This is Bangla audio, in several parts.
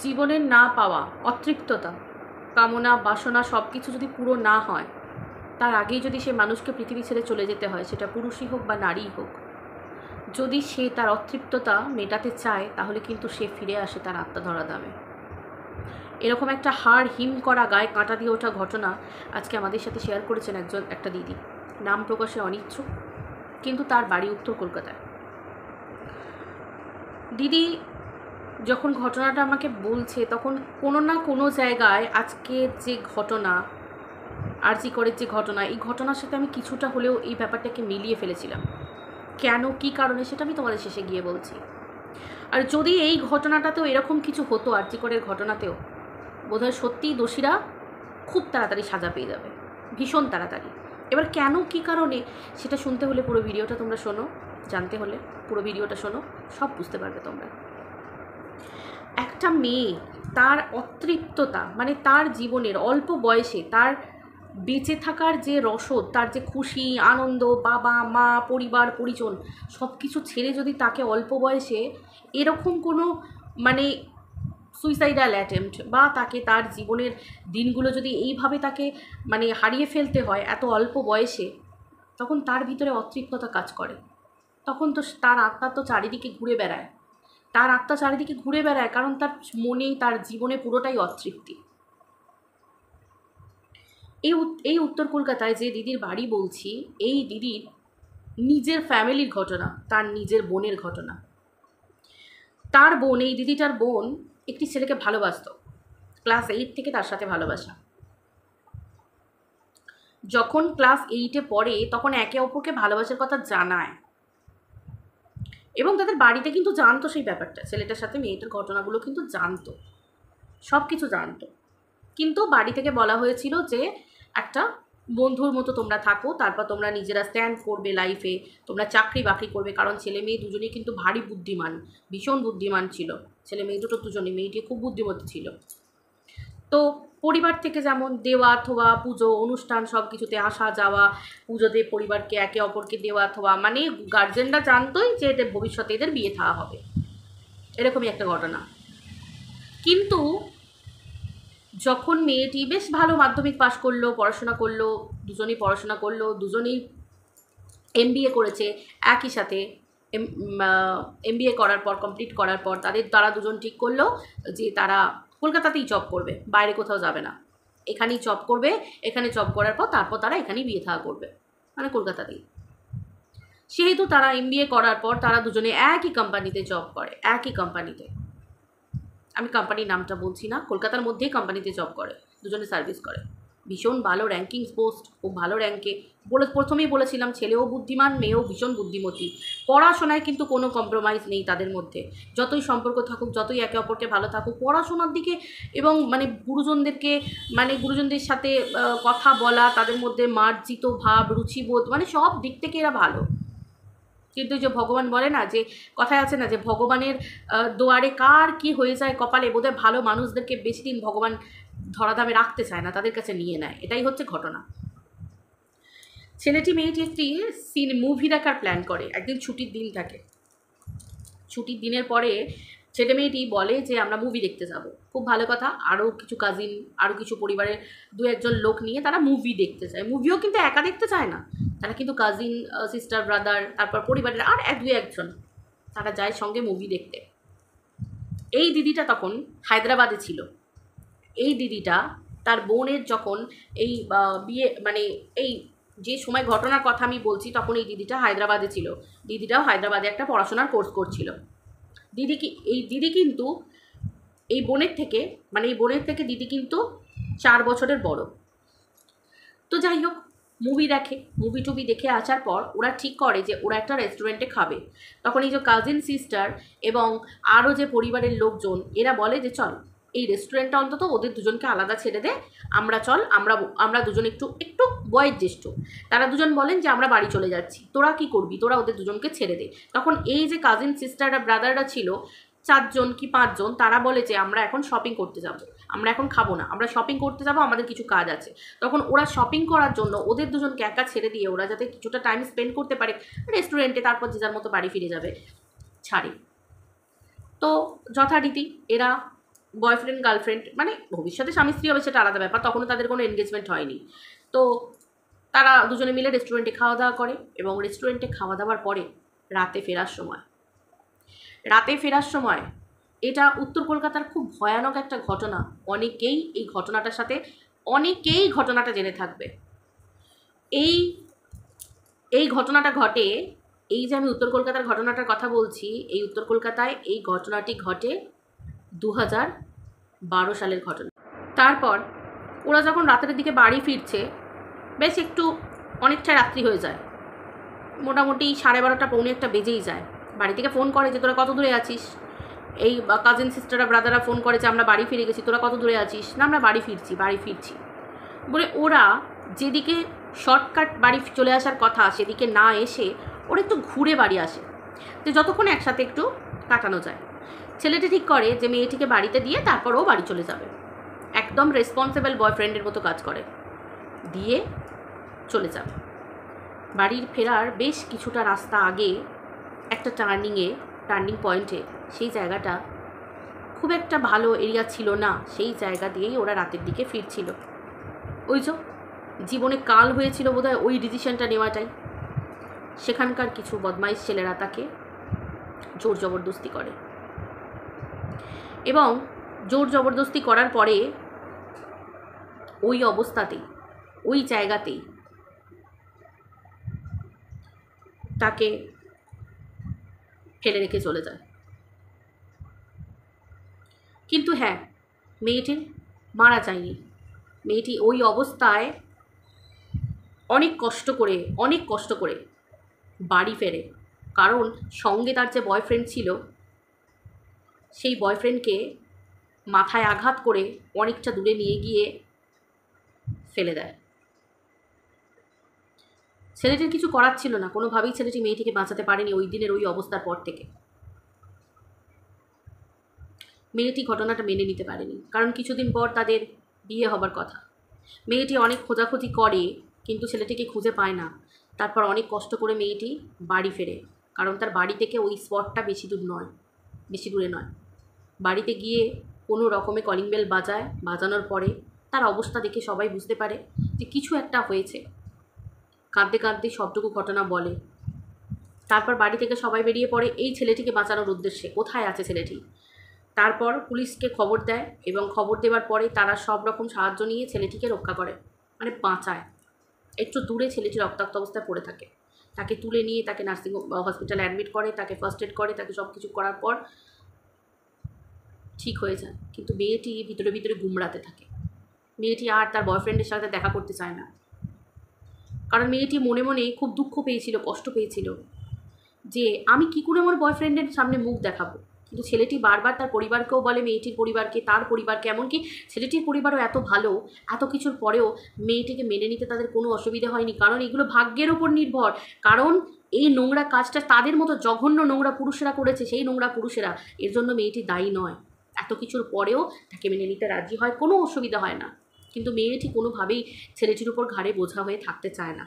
জীবনের না পাওয়া অতৃপ্ততা, কামনা, বাসনা সব কিছু যদি পুরো না হয়, তার আগেই যদি সে মানুষকে পৃথিবী ছেড়ে চলে যেতে হয়, সেটা পুরুষই হোক বা নারীই হোক, যদি সে তার অতৃপ্ততা মেটাতে চায়, তাহলে কিন্তু সে ফিরে আসে তার আত্মা ধরা দামে। এরকম একটা হাড় হিম করা, গায়ে কাঁটা দিয়ে ওঠা ঘটনা আজকে আমাদের সাথে শেয়ার করেছেন একটা দিদি। নাম প্রকাশে অনিচ্ছুক, কিন্তু তার বাড়ি উত্তর কলকাতায়। দিদি যখন ঘটনাটা আমাকে বলছে, তখন কোনো না কোনো জায়গায় আজকে যে ঘটনা, আরজি করের যে ঘটনা, এই ঘটনার সাথে আমি কিছুটা হলেও এই ব্যাপারটাকে মিলিয়ে ফেলেছিলাম। কেন, কী কারণে, সেটা আমি তোমাদের শেষে গিয়ে বলছি। আর যদি এই ঘটনাটাতেও এরকম কিছু হতো, আরজি করের ঘটনাতেও, বোধহয় সত্যিই দোষীরা খুব তাড়াতাড়ি সাজা পেয়ে যাবে, ভীষণ তাড়াতাড়ি। এবার কেন, কী কারণে, সেটা শুনতে হলে পুরো ভিডিওটা তোমরা শোনো। জানতে হলে পুরো ভিডিওটা শোনো, সব বুঝতে পারবে তোমরা। একটা মেয়ে তার অতৃপ্ততা, মানে তার জীবনের অল্প বয়সে তার বেঁচে থাকার যে রসদ, তার যে খুশি আনন্দ, বাবা মা পরিবার পরিজন সব কিছু ছেড়ে যদি তাকে অল্প বয়সে এরকম কোনো মানে সুইসাইডাল অ্যাটেম্প্ট, বা তাকে তার জীবনের দিনগুলো যদি এইভাবে তাকে মানে হারিয়ে ফেলতে হয় এত অল্প বয়সে, তখন তার ভিতরে অতৃপ্ততা কাজ করে। তখন তো তার আত্মা তো চারিদিকে ঘুরে বেড়ায়, কারণ তার মনে, তার জীবনে পুরোটাই অতৃপ্তি। এই উত্তর কলকাতায় যে দিদির বাড়ি বলছি, এই দিদির নিজের ফ্যামিলির ঘটনা, তার নিজের বোনের ঘটনা। তার বোন, এই দিদিটার বোন একটি ছেলেকে ভালোবাসত, ক্লাস 8 থেকে তার সাথে ভালোবাসা। যখন ক্লাস 8-এ পড়ে, তখন একে অপরকে ভালোবাসার কথা জানায়, এবং তাদের বাড়িতে কিন্তু জানতো সেই ব্যাপারটা, ছেলেটার সাথে মেয়েটার ঘটনাগুলো কিন্তু জানতো, সব কিছু জানতো। কিন্তু বাড়ি থেকে বলা হয়েছিল যে একটা বন্ধুর মতো তোমরা থাকো, তারপর তোমরা নিজেরা স্ট্যান্ড করবে লাইফে, তোমরা চাকরি বাকরি করবে। কারণ ছেলে মেয়ে দুজনেই কিন্তু ভারী বুদ্ধিমান, ভীষণ বুদ্ধিমান ছিল ছেলে মেয়ে দুটো, দুজনেই। মেয়েটি খুব বুদ্ধিমতী ছিল। তো পরিবার থেকে যেমন দেওয়া থোয়া, পুজো অনুষ্ঠান সব কিছুতে আসা যাওয়া, পুজোতে পরিবারকে একে অপরকে দেওয়া থোয়া, মানে গার্জেনরা জানতোই যে এদের ভবিষ্যতে এদের বিয়ে থাওয়া হবে, এরকমই একটা ঘটনা। কিন্তু যখন মেয়েটি বেশ ভালো মাধ্যমিক পাশ করলো, পড়াশোনা করলো, দুজনেই MBA করেছে একই সাথে। MBA করার পর, কমপ্লিট করার পর তারা দুজন ঠিক করলো যে তারা কলকাতাতেই জব করবে, বাইরে কোথাও যাবে না, এখানেই জব করবে। এখানে জব করার পর তারপর তারা এখানেই বিয়ে থাওয়া করবে, মানে কলকাতাতেই। সেহেতু তারা MBA করার পর তারা দুজনে একই কোম্পানিতে জব করে, একই কোম্পানিতে। আমি কোম্পানির নামটা বলছি না, কলকাতার মধ্যেই কোম্পানিতে জব করে, দুজনে সার্ভিস করে, ভীষণ ভালো র্যাঙ্কিংস পোস্ট, খুব ভালো র্যাঙ্কে। প্রথমেই বলেছিলাম, ছেলেও বুদ্ধিমান, মেয়েও ভীষণ বুদ্ধিমতী। পড়াশোনায় কিন্তু কোনো কম্প্রোমাইজ নেই তাদের মধ্যে, যতই সম্পর্ক থাকুক, যতই একে অপরকে ভালো থাকুক, পড়াশোনার দিকে এবং মানে গুরুজনদের সাথে কথা বলা, তাদের মধ্যে মার্জিত ভাব, রুচিবোধ, মানে সব দিক থেকে এরা ভালো। কিন্তু যে ভগবান বলে না, যে কথায় আছে না, যে ভগবানের দুয়ারে কার কি হয়ে যায় কপালে, বোধহয় ভালো মানুষদেরকে বেশি দিন ভগবান ধরাধামে রাখতে চায় না, তাদের কাছে নিয়ে নেয়, এটাই হচ্ছে ঘটনা। ছেলেটি মেয়েটি একটি মুভি দেখার প্ল্যান করে, একদিন ছুটির দিন থাকে। ছুটির দিনের পরে ছেলে মেয়েটি বলে যে আমরা মুভি দেখতে যাব। খুব ভালো কথা, আরও কিছু কাজিন, আরও কিছু পরিবারের 2-1 লোক নিয়ে তারা মুভি দেখতে চায়। মুভিও কিন্তু একা দেখতে চায় না, তারা কিন্তু কাজিন, সিস্টার, ব্রাদার, তারপর পরিবারের আর 1-2 তারা যায় সঙ্গে মুভি দেখতে। এই দিদিটা তখন হায়দ্রাবাদে ছিল। এই দিদিটা তার বোনের যখন এই বিয়ে, মানে এই যে সময় ঘটনার কথা আমি বলছি, তখন এই দিদিটা হায়দ্রাবাদে ছিল। দিদিটাও হায়দ্রাবাদে একটা পড়াশোনার কোর্স করছিল। দিদি কিন্তু এই বোনের থেকে দিদি কিন্তু 4 বছরের বড়। তো যাই হোক, মুভি টুভি দেখে আসার পর ওরা ঠিক করে যে ওরা একটা রেস্টুরেন্টে খাবে। তখন এই যে কাজিন সিস্টার এবং আরও যে পরিবারের লোকজন, এরা বলে যে চল এই রেস্টুরেন্টটা অন্তত ওদের দুজনকে আলাদা ছেড়ে দে, আমরা দুজন একটু বয়োজ্যেষ্ঠ, তারা দুজন বলেন যে আমরা বাড়ি চলে যাচ্ছি, তোরা কি করবি, তোরা ওদের দুজনকে ছেড়ে দে। তখন এই যে কাজিন সিস্টাররা, ব্রাদাররা ছিল 4 জন কি 5 জন, তারা বলে যে আমরা এখন শপিং করতে যাব, আমরা এখন খাবো না, আমরা শপিং করতে যাব, আমাদের কিছু কাজ আছে। তখন ওরা শপিং করার জন্য ওদের দুজনকে একা ছেড়ে দিয়ে, ওরা যাতে কিছুটা টাইম স্পেন্ড করতে পারে রেস্টুরেন্টে, তারপর যে যার মতো বাড়ি ফিরে যাবে, ছাড়ে। তো যথারীতি এরা বয়ফ্রেন্ড গার্লফ্রেন্ড, মানে ভবিষ্যতে স্বামী স্ত্রী হবে সেটা আলাদা ব্যাপার, তখনও তাদের কোনো এনগেজমেন্ট হয়নি। তো তারা দুজনে মিলে রেস্টুরেন্টে খাওয়া দাওয়া করে, এবং রেস্টুরেন্টে খাওয়া দাওয়ার পরে রাতে ফেরার সময় এটা উত্তর কলকাতার খুব ভয়ানক একটা ঘটনা। অনেকেই ঘটনাটা জেনে থাকবে। এই ঘটনাটা ঘটে, এই যে আমি উত্তর কলকাতার ঘটনাটার কথা বলছি, এই উত্তর কলকাতায় এই ঘটনাটি ঘটে 2012 সালের ঘটনা। তারপর ওরা যখন রাতের দিকে বাড়ি ফিরছে, বেশ একটু অনেকটা রাত্রি হয়ে যায়, মোটামুটি 12:30 পৌনে একটা বেজেই যায়। বাড়ি থেকে ফোন করে যে তোরা কত দূরে আছিস, এই কাজিন সিস্টাররা ব্রাদাররা ফোন করে যে আমরা বাড়ি ফিরে গেছি, তোরা কত দূরে আছিস, না আমরা বাড়ি ফিরছি বলে ওরা যেদিকে শর্টকাট বাড়ি চলে আসার কথা সেদিকে না এসে ওরা একটু ঘুরে বাড়ি আসে, যে যতক্ষণ একসাথে একটু কাটানো যায়। ছেলেটি ঠিক করে যে মেয়েটিকে বাড়িতে দিয়ে তারপর ও বাড়ি চলে যাবে, একদম রেসপন্সিবল বয়ফ্রেন্ডের মতো কাজ করে, দিয়ে চলে যাবে। বাড়ির ফেরার বেশ কিছুটা রাস্তা আগে একটা টার্নিং পয়েন্টে, সেই জায়গাটা খুব একটা ভালো এরিয়া ছিল না, সেই জায়গা দিয়েই ওরা রাতের দিকে ফিরছিল। ওই যে জীবনে কাল হয়েছিল বোধহয় ওই ডিসিশনটা নেওয়াটাই। সেখানকার কিছু বদমাইশ ছেলেরা তাকে জোর জবরদস্তি করে, এবং জোর জবরদস্তি করার পরে ওই অবস্থাতেই, ওই জায়গাতেই তাকে ফেলে রেখে চলে যায়। কিন্তু হ্যাঁ, মেয়েটি মারা যায়নি। মেয়েটি ওই অবস্থায় অনেক কষ্ট করে বাড়ি ফেরে, কারণ সঙ্গে তার যে বয়ফ্রেন্ড ছিল, সেই বয়ফ্রেন্ডকে মাথায় আঘাত করে অনেকটা দূরে নিয়ে গিয়ে ফেলে দেয়। ছেলেটির কিছু করার ছিল না, কোনোভাবেই ছেলেটি মেয়েটিকে বাঁচাতে পারেনি ওই দিনের ওই অবস্থার পর থেকে। মেয়েটি ঘটনাটা মেনে নিতে পারেনি, কারণ কিছুদিন পর তাদের বিয়ে হবার কথা। মেয়েটি অনেক খোঁজাখুঁজি করে, কিন্তু ছেলেটিকে খুঁজে পায় না। তারপর অনেক কষ্ট করে মেয়েটি বাড়ি ফেরে, কারণ তার বাড়ি থেকে ওই স্পটটা বেশি দূরে নয়। বাড়িতে গিয়ে কোনো রকমে কলিং বেল বাজানোর পরে তার অবস্থা দেখে সবাই বুঝতে পারে যে কিছু একটা হয়েছে। কাঁদতে কাঁদতে সবটুকু ঘটনা বলে। তারপর বাড়ি থেকে সবাই বেরিয়ে পড়ে এই ছেলেটিকে বাঁচানোর উদ্দেশ্যে, কোথায় আছে ছেলেটি। তারপর পুলিশকে খবর দেয়, এবং খবর দেওয়ার পরে তারা সব রকম সাহায্য নিয়ে ছেলেটিকে রক্ষা করে, মানে বাঁচায়। একটু দূরে ছেলেটি রক্তাক্ত অবস্থায় পড়ে থাকে, তাকে তুলে নিয়ে তাকে নার্সিং হসপিটালে অ্যাডমিট করে, তাকে ফার্স্ট এড করে, তাকে সব কিছু করার পর ঠিক হয়ে যায়। কিন্তু মেয়েটি ভিতরে ভিতরে গুমড়াতে থাকে। মেয়েটি আর তার বয়ফ্রেন্ডের সাথে দেখা করতে চায় না, কারণ মেয়েটি মনে মনে খুব দুঃখ পেয়েছিল, কষ্ট পেয়েছিল যে আমি কী করে আমার বয়ফ্রেন্ডের সামনে মুখ দেখাবো। কিন্তু ছেলেটি বারবার তার পরিবারকেও বলে, মেয়েটির পরিবারকে, তার পরিবারকে, এমনকি ছেলেটির পরিবারও এত ভালো, এত কিছুর পরেও মেয়েটিকে মেনে নিতে তাদের কোনো অসুবিধা হয়নি, কারণ এগুলো ভাগ্যের ওপর নির্ভর। কারণ এই নোংরা কাজটা তাদের মতো জঘন্য নোংরা পুরুষেরা করেছে, সেই নোংরা পুরুষেরা, এর জন্য মেয়েটি দায়ী নয়। এত কিছুর পরেও তাকে মেনে নিতে রাজি হয়, কোনো অসুবিধা হয় না। কিন্তু মেয়েটি কোনোভাবেই ছেলেটির উপর ঘাড়ে বোঝা হয়ে থাকতে চায় না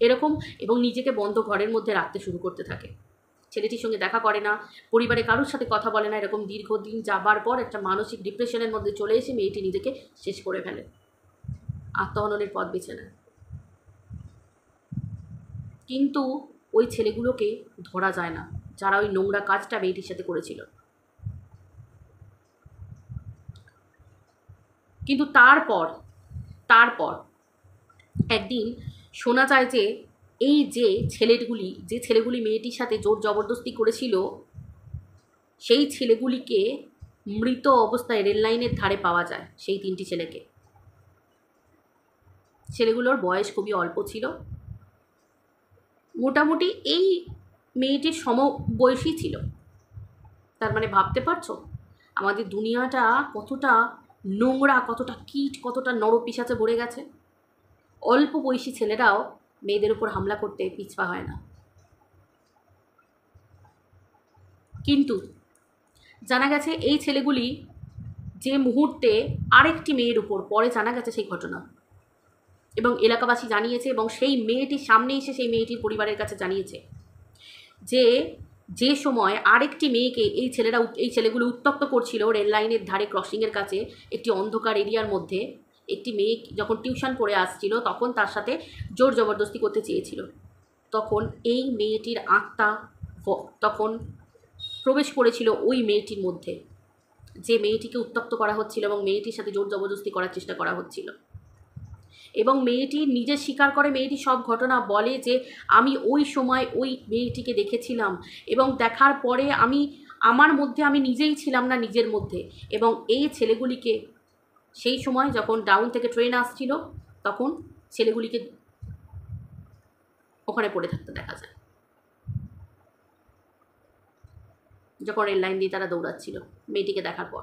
এরকম, এবং নিজেকে বন্ধ ঘরের মধ্যে রাখতে শুরু করতে থাকে। ছেলেটির সঙ্গে দেখা করে না, পরিবারে কারোর সাথে কথা বলে না। এরকম দীর্ঘদিন যাবার পর একটা মানসিক ডিপ্রেশনের মধ্যে চলে এসে মেয়েটি নিজেকে শেষ করে ফেলে, আত্মহননের পথ বেছে নেয়। কিন্তু ওই ছেলেগুলোকে ধরা যায় না, যারা ওই নোংরা কাজটা মেয়েটির সাথে করেছিল। কিন্তু তারপর একদিন শোনা যায় যে এই যে ছেলেগুলি মেয়েটির সাথে জোর জবরদস্তি করেছিল, সেই ছেলেগুলিকে মৃত অবস্থায় রেল লাইনের ধারে পাওয়া যায়। সেই 3টি ছেলেকে, ছেলেগুলোর বয়স খুবই অল্প ছিল, মোটামুটি এই মেয়েটির সমবয়সী ছিল। তার মানে ভাবতে পারছো আমাদের দুনিয়াটা কতটা নোংরা, কতটা কীট, কতটা নরপিশাচে ভরে গেছে। অল্প বয়সী ছেলেরাও মেয়েদের উপর হামলা করতে পিছপা হয় না। কিন্তু জানা গেছে এই ছেলেগুলি যে মুহূর্তে আরেকটি মেয়ের উপর, পরে জানা গেছে সেই ঘটনা, এবং এলাকাবাসী জানিয়েছে, এবং সেই মেয়েটির সামনে এসে সেই মেয়েটির পরিবারের কাছে জানিয়েছে যে যে সময় আরেকটি মেয়েকে এই ছেলেগুলো উত্ত্যক্ত করছিল রেল লাইনের ধারে ক্রসিংয়ের কাছে একটি অন্ধকার এরিয়ার মধ্যে, একটি মেয়ে যখন টিউশন পড়ে আসছিল তখন তার সাথে জোর জবরদস্তি করতে চেয়েছিল। তখন এই মেয়েটির আত্মা তখন প্রবেশ করেছিল ওই মেয়েটির মধ্যে, যে মেয়েটিকে উত্ত্যক্ত করা হচ্ছিল এবং মেয়েটির সাথে জোর জবরদস্তি করার চেষ্টা করা হচ্ছিল। এবং মেয়েটি নিজে স্বীকার করে, মেয়েটি সব ঘটনা বলে যে আমি ওই সময় ওই মেয়েটিকে দেখেছিলাম এবং দেখার পরে আমার মধ্যে আমি নিজেই ছিলাম না নিজের মধ্যে। এবং এই ছেলেগুলিকে সেই সময় যখন ডাউন থেকে ট্রেন আসছিল তখন ছেলেগুলিকে ওখানে পড়ে থাকতে দেখা যায়, যখন রেল লাইন দিয়ে তারা দৌড়াচ্ছিল মেয়েটিকে দেখার পর।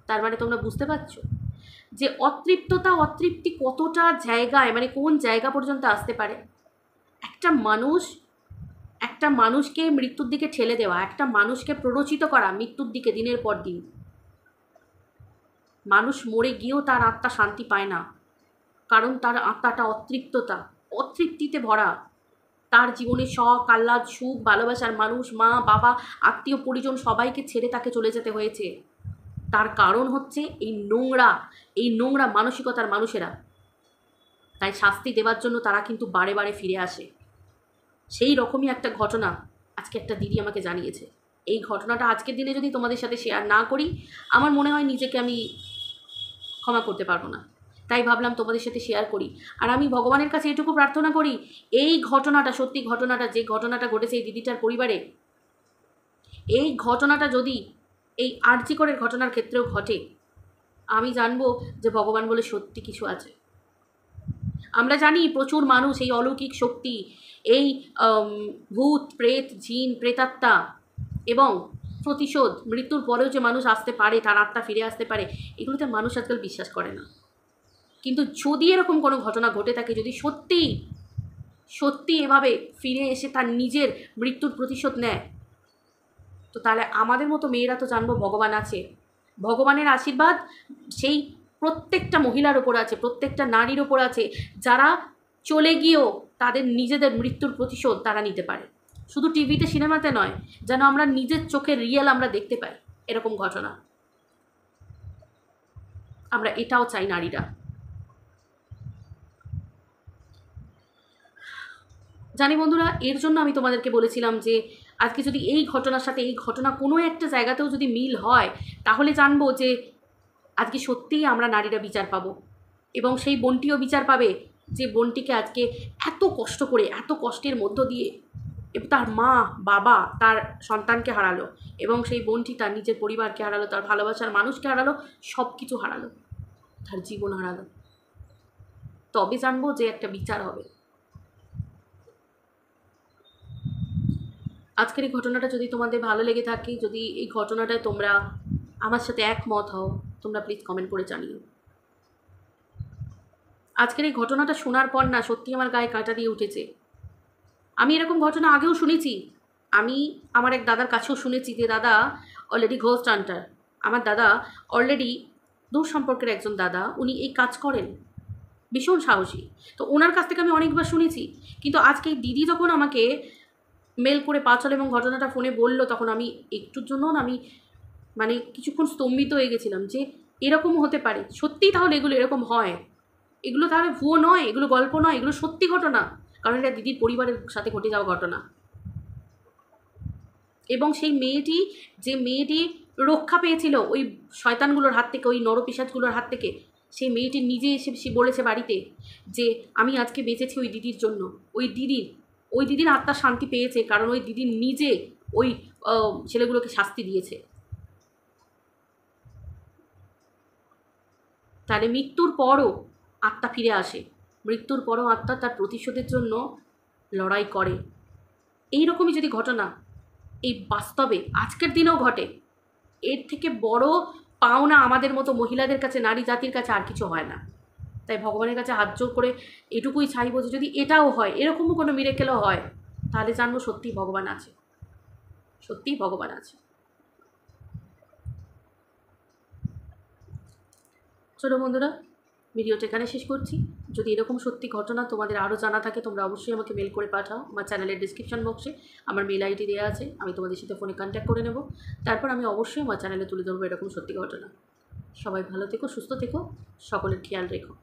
তার মানে তোমরা বুঝতে পারছো যে অতৃপ্তি কতটা জায়গায়, মানে কোন জায়গা পর্যন্ত আসতে পারে। একটা মানুষকে মৃত্যুর দিকে ঠেলে দেওয়া, একটা মানুষকে প্ররোচিত করা মৃত্যুর দিকে দিনের পর দিন। মানুষ মরে গিয়েও তার আত্মা শান্তি পায় না, কারণ তার আত্মাটা অতৃপ্তিতে ভরা। তার জীবনে শখ, আহ্লাদ, সুখ, ভালোবাসার মানুষ, মা বাবা, আত্মীয় পরিজন সবাইকে ছেড়ে তাকে চলে যেতে হয়েছে। তার কারণ হচ্ছে এই নোংরা মানসিকতার মানুষেরা। তাই শাস্তি দেওয়ার জন্য তারা কিন্তু বারে বারে ফিরে আসে। সেই রকমই একটা ঘটনা আজকে একটা দিদি আমাকে জানিয়েছে। এই ঘটনাটা আজকের দিনে যদি তোমাদের সাথে শেয়ার না করি, আমার মনে হয় নিজেকে আমি ক্ষমা করতে পারবো না। তাই ভাবলাম তোমাদের সাথে শেয়ার করি। আর আমি ভগবানের কাছে এটুকু প্রার্থনা করি, এই ঘটনাটা, সত্যি ঘটনাটা, যে ঘটনাটা ঘটেছে এই দিদিটার পরিবারে, এই ঘটনাটা যদি এই আরজি করের ঘটনার ক্ষেত্রেও ঘটে, আমি জানবো যে ভগবান বলে সত্যি কিছু আছে। আমরা জানি প্রচুর মানুষ এই অলৌকিক শক্তি, এই ভূত, প্রেত, জিন, প্রেতাত্মা এবং প্রতিশোধ, মৃত্যুর পরেও যে মানুষ আসতে পারে, তার আত্মা ফিরে আসতে পারে, এগুলোতে মানুষ আজকাল বিশ্বাস করে না। কিন্তু যদি এরকম কোনো ঘটনা ঘটে থাকে, যদি সত্যি এভাবে ফিরে এসে তার নিজের মৃত্যুর প্রতিশোধ নেয়, তো তাহলে আমাদের মতো মেয়েরা তো জানবো ভগবান আছে। ভগবানের আশীর্বাদ সেই প্রত্যেকটা মহিলার ওপর আছে, প্রত্যেকটা নারীর ওপর আছে, যারা চলে গিয়েও তাদের নিজেদের মৃত্যুর প্রতিশোধ তারা নিতে পারে। শুধু টিভিতে, সিনেমাতে নয়, যেন আমরা নিজের চোখে রিয়েল আমরা দেখতে পাই এরকম ঘটনা। আমরা এটাও চাই নারীরা। জানি বন্ধুরা, এর জন্য আমি তোমাদেরকে বলেছিলাম যে আজকে যদি এই ঘটনার সাথে এই ঘটনা কোনো একটা জায়গাতেও যদি মিল হয়, তাহলে জানবো যে আজকে সত্যিই আমরা নারীরা বিচার পাবো। এবং সেই বোনটিও বিচার পাবে, যে বোনটিকে আজকে এত কষ্ট করে, এত কষ্টের মধ্য দিয়ে তার মা বাবা তার সন্তানকে হারালো, এবং সেই বোনটি তার নিজের পরিবারকে হারালো, তার ভালোবাসার মানুষকে হারালো, সব কিছু হারালো, তার জীবন হারালো। তবে জানবো যে একটা বিচার হবে। আজকের এই ঘটনাটা যদি তোমাদের ভালো লেগে থাকে, যদি এই ঘটনাটায় তোমরা আমার সাথে একমত হও, তোমরা প্লিজ কমেন্ট করে জানিও। আজকের এই ঘটনাটা শোনার পর না সত্যি আমার গায়ে কাঁটা দিয়ে উঠেছে। আমি এরকম ঘটনা আগেও শুনেছি, আমি আমার এক দাদার কাছেও শুনেছি যে দাদা অলরেডি ঘোস্ট হান্টার। আমার দাদা অলরেডি দূর সম্পর্কের একজন দাদা, উনি এই কাজ করেন, ভীষণ সাহসী। তো ওনার কাছ থেকে আমি অনেকবার শুনেছি, কিন্তু আজকে এই দিদি যখন আমাকে মেল করে পাঁচল এবং ঘটনাটা ফোনে বললো, তখন আমি একটুর জন্য আমি মানে কিছুক্ষণ স্তম্ভিত হয়ে গেছিলাম যে এরকমও হতে পারে। সত্যিই তাহলে এগুলো এরকম হয়, এগুলো তাহলে ভুয়ো নয়, এগুলো গল্প নয়, এগুলো সত্যি ঘটনা, কারণ এটা দিদির পরিবারের সাথে ঘটে যাওয়া ঘটনা। এবং সেই মেয়েটি, যে মেয়েটি রক্ষা পেয়েছিল ওই শয়তানগুলোর হাত থেকে, ওই নরপিশাচগুলোর হাত থেকে, সেই মেয়েটি নিজে এসে বলেছে বাড়িতে যে আমি আজকে বেঁচেছি ওই দিদির জন্য। ওই দিদির আত্মা শান্তি পেয়েছে, কারণ ওই দিদি নিজে ওই ছেলেগুলোকে শাস্তি দিয়েছে। তাহলে মৃত্যুর পরও আত্মা ফিরে আসে, মৃত্যুর পরও আত্মা তার প্রতিশোধের জন্য লড়াই করে। এই রকমই যদি ঘটনা এই বাস্তবে আজকের দিনেও ঘটে, এর থেকে বড় পাওনা আমাদের মতো মহিলাদের কাছে, নারী জাতির কাছে আর কিছু হয় না। তাই ভগবানের কাছে হাত জোর করে এটুকুই চাইবো যে যদি এটাও হয়, এরকমও কোনো মিরাকেলও হয়, তাহলে জানবো সত্যিই ভগবান আছে, সত্যিই ভগবান আছে। চলো বন্ধুরা, ভিডিওটা এখানে শেষ করছি। যদি এরকম সত্যি ঘটনা তোমাদের আরও জানা থাকে তোমরা অবশ্যই আমাকে মেল করে পাঠাও। আমার চ্যানেলের ডিসক্রিপশন বক্সে আমার মেল আইডি দেওয়া আছে, আমি তোমাদের সাথে ফোনে কন্ট্যাক্ট করে নেব। তারপর আমি অবশ্যই আমার চ্যানেলে তুলে ধরবো এরকম সত্যি ঘটনা। সবাই ভালো থেকো, সুস্থ থেকো, সকলের খেয়াল রেখো।